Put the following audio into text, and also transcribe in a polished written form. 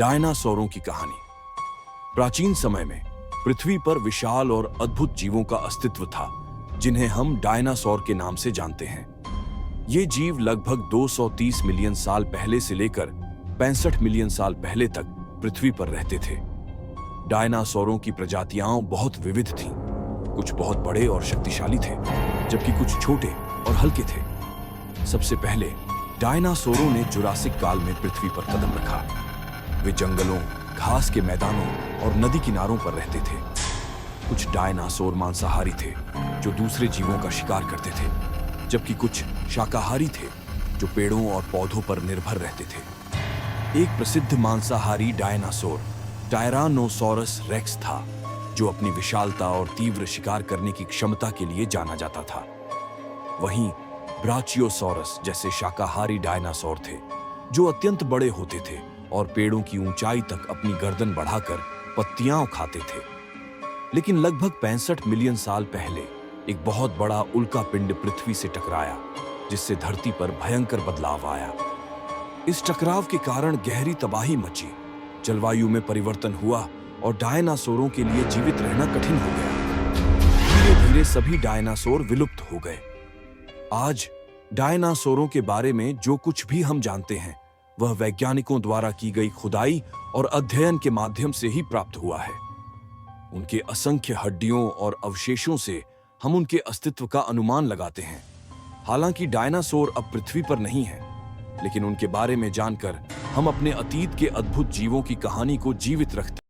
डायनासोरों की कहानी। प्राचीन समय में पृथ्वी पर विशाल और अद्भुत जीवों का अस्तित्व था, जिन्हें हम डायनासोर के नाम से जानते हैं। ये जीव लगभग 230 मिलियन साल पहले से लेकर 65 मिलियन साल पहले तक पृथ्वी पर रहते थे। डायनासोरों की प्रजातियां बहुत विविध थीं। कुछ बहुत बड़े और शक्तिशाली थे, जबकि कुछ छोटे और हल्के थे। सबसे पहले डायनासोरों ने जुरासिक काल में पृथ्वी पर कदम रखा। वे जंगलों, घास के मैदानों और नदी किनारों पर रहते थे। कुछ डायनासोर मांसाहारी थे, जो दूसरे जीवों का शिकार करते थे, जबकि कुछ शाकाहारी थे, जो पेड़ों और पौधों पर निर्भर रहते थे। एक प्रसिद्ध मांसाहारी डायनासोर टायरानोसोरस रेक्स था, जो अपनी विशालता और तीव्र शिकार करने की क्षमता के लिए जाना जाता था। वहीं ब्राचियोसोरस जैसे शाकाहारी डायनासोर थे, जो अत्यंत बड़े होते थे और पेड़ों की ऊंचाई तक अपनी गर्दन बढ़ाकर पत्तियां खाते थे। लेकिन लगभग 65 मिलियन साल पहले एक बहुत बड़ा उल्कापिंड पृथ्वी से टकराया, जिससे धरती पर भयंकर बदलाव आया। इस टकराव के कारण गहरी तबाही मची, जलवायु में परिवर्तन हुआ और डायनासोरों के लिए जीवित रहना कठिन हो गया। धीरे-धीरे सभी डायनासोर विलुप्त हो गए। आज डायनासोरों के बारे में जो कुछ भी हम जानते हैं, वह वैज्ञानिकों द्वारा की गई खुदाई और अध्ययन के माध्यम से ही प्राप्त हुआ है। उनके असंख्य हड्डियों और अवशेषों से हम उनके अस्तित्व का अनुमान लगाते हैं। हालांकि डायनासोर अब पृथ्वी पर नहीं है, लेकिन उनके बारे में जानकर हम अपने अतीत के अद्भुत जीवों की कहानी को जीवित रखते हैं।